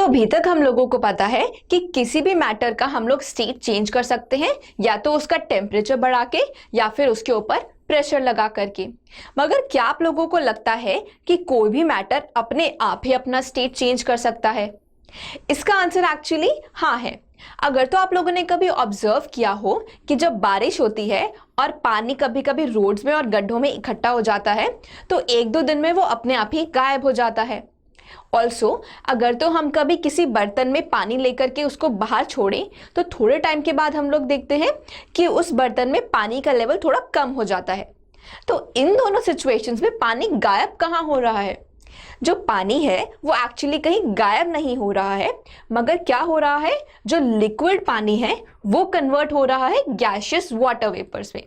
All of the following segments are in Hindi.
अभी तक हम लोगों को पता है कि किसी भी मैटर का हम लोग स्टेट चेंज कर सकते हैं, या तो उसका टेम्परेचर बढ़ा के या फिर उसके ऊपर प्रेशर लगा करके। मगर क्या आप लोगों को लगता है कि कोई भी मैटर अपने आप ही अपना स्टेट चेंज कर सकता है? इसका आंसर एक्चुअली हाँ है। अगर तो आप लोगों ने कभी ऑब्जर्व किया हो कि जब बारिश होती है और पानी कभी कभी रोड्स में और गड्ढों में इकट्ठा हो जाता है, तो एक दो दिन में वो अपने आप ही गायब हो जाता है। ऑल्सो अगर तो हम कभी किसी बर्तन में पानी लेकर के उसको बाहर छोड़ें, तो थोड़े टाइम के बाद हम लोग देखते हैं कि उस बर्तन में पानी का लेवल थोड़ा कम हो जाता है। तो इन दोनों सिचुएशंस में पानी गायब कहाँ हो रहा है? जो पानी है वो एक्चुअली कहीं गायब नहीं हो रहा है, मगर क्या हो रहा है, जो लिक्विड पानी है वो कन्वर्ट हो रहा है गैसियस वाटर वेपर्स में,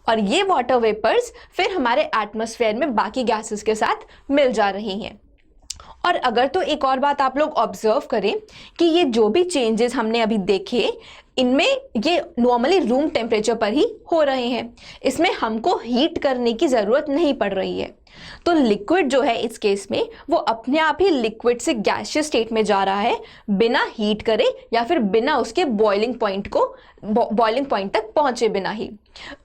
और ये वाटर वेपर्स फिर हमारे एटमॉस्फेयर में बाकी गैसेस के साथ मिल जा रही हैं। और अगर तो एक और बात आप लोग ऑब्जर्व करें कि ये जो भी चेंजेस हमने अभी देखे, इनमें ये नॉर्मली रूम टेम्परेचर पर ही हो रहे हैं। इसमें हमको हीट करने की ज़रूरत नहीं पड़ रही है। तो लिक्विड जो है इस केस में वो अपने आप ही लिक्विड से गैसियस स्टेट में जा रहा है, बिना हीट करे या फिर बिना उसके बॉइलिंग पॉइंट तक पहुंचे बिना ही।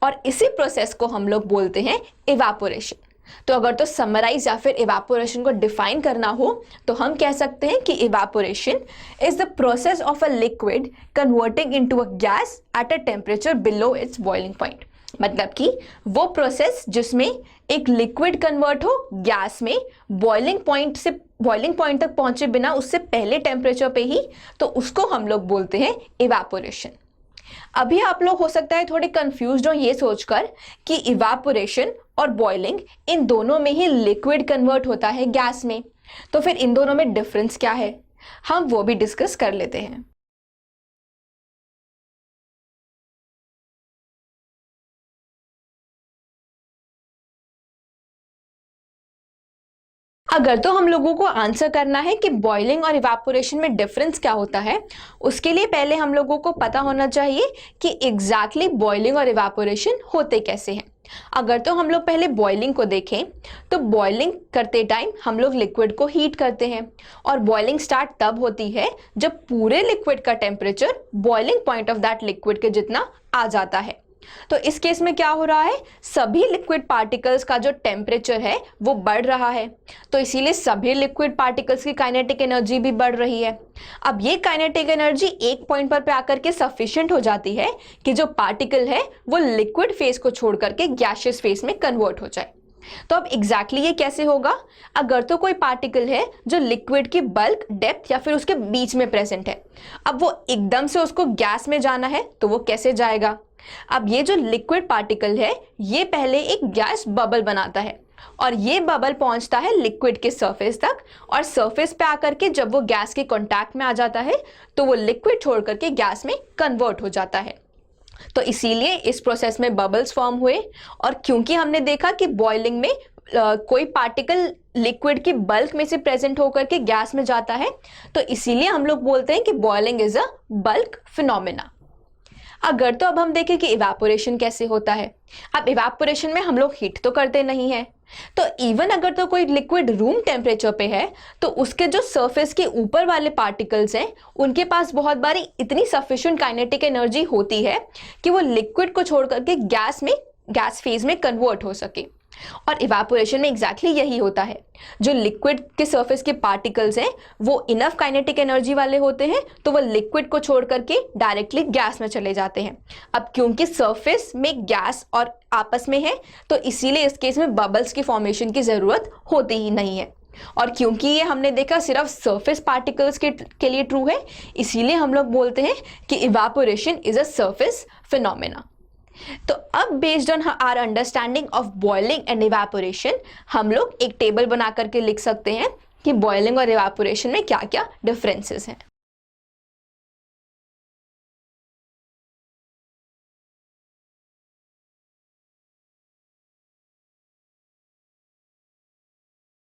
और इसी प्रोसेस को हम लोग बोलते हैं इवापोरेशन। तो अगर तो समराइज या फिर इवापोरेशन को डिफाइन करना हो तो हम कह सकते हैं कि evaporation is the process of a liquid converting into a gas at a temperature below it's boiling point. मतलब कि वो प्रोसेस जिसमें एक लिक्विड कन्वर्ट हो गैस में बॉइलिंग पॉइंट तक पहुंचे बिना उससे पहले टेम्परेचर पे ही, तो उसको हम लोग बोलते हैं इवापोरेशन। अभी आप लोग हो सकता है थोड़े कंफ्यूज्ड हो ये सोचकर कि इवापोरेशन और बॉइलिंग इन दोनों में ही लिक्विड कन्वर्ट होता है गैस में, तो फिर इन दोनों में डिफरेंस क्या है, हम वो भी डिस्कस कर लेते हैं। अगर तो हम लोगों को आंसर करना है कि बॉइलिंग और इवापोरेशन में डिफरेंस क्या होता है, उसके लिए पहले हम लोगों को पता होना चाहिए कि एग्जैक्टली बॉइलिंग और इवापोरेशन होते कैसे हैं। अगर तो हम लोग पहले बॉइलिंग को देखें, तो बॉइलिंग करते टाइम हम लोग लिक्विड को हीट करते हैं, और बॉइलिंग स्टार्ट तब होती है जब पूरे लिक्विड का temperature boiling point of that liquid के जितना आ जाता है। तो इस केस में क्या हो रहा है, सभी लिक्विड पार्टिकल्स का जो टेम्परेचर है वो बढ़ रहा है, तो इसीलिए सभी लिक्विड पार्टिकल्स की काइनेटिक एनर्जी भी बढ़ रही है। अब ये काइनेटिक एनर्जी एक पॉइंट पर आकर के सफिशिएंट हो जाती है कि जो पार्टिकल है वो लिक्विड फेज को छोड़ करके गैसियस फेज में कन्वर्ट हो जाए। तो अब एग्जैक्टली ये कैसे होगा? अगर तो कोई पार्टिकल है जो लिक्विड की बल्क, डेप्थ या फिर उसके बीच में प्रेजेंट है, अब वो एकदम से उसको गैस में जाना है तो वो कैसे जाएगा? अब ये जो लिक्विड पार्टिकल है ये पहले एक गैस बबल बनाता है, और ये बबल पहुंचता है लिक्विड के सरफेस तक, और सरफेस पे आकर के जब वो गैस के कांटेक्ट में आ जाता है तो वो लिक्विड छोड़ करके गैस में कन्वर्ट हो जाता है। तो इसीलिए इस प्रोसेस में बबल्स फॉर्म हुए। और क्योंकि हमने देखा कि बॉइलिंग में कोई पार्टिकल लिक्विड की बल्क में से प्रेजेंट होकर के गैस में जाता है, तो इसीलिए हम लोग बोलते हैं कि boiling is a bulk phenomena. अगर तो अब हम देखें कि इवापोरेशन कैसे होता है। अब इवापोरेशन में हम लोग हीट तो करते नहीं है, तो इवन अगर तो कोई लिक्विड रूम टेम्परेचर पे है, तो उसके जो सरफेस के ऊपर वाले पार्टिकल्स हैं उनके पास बहुत बारी इतनी सफिशिएंट काइनेटिक एनर्जी होती है कि वो लिक्विड को छोड़ करके गैस फेज में कन्वर्ट हो सके। और इवापोरेशन में एग्जैक्टली यही होता है, जो लिक्विड के सरफेस के पार्टिकल्स हैं वो इनफ काइनेटिक एनर्जी वाले होते हैं, तो वो लिक्विड को छोड़ करके डायरेक्टली गैस में चले जाते हैं। अब क्योंकि सरफेस में गैस और आपस में है, तो इसीलिए इस केस में बबल्स की फॉर्मेशन की जरूरत होती ही नहीं है। और क्योंकि ये हमने देखा सिर्फ सरफेस पार्टिकल्स के लिए ट्रू है, इसीलिए हम लोग बोलते हैं कि evaporation is a surface phenomena. तो अब based on our understanding of boiling and evaporation, हम लोग एक टेबल बना करके लिख सकते हैं कि बॉइलिंग और इवापोरेशन में क्या क्या डिफरेंसेस हैं।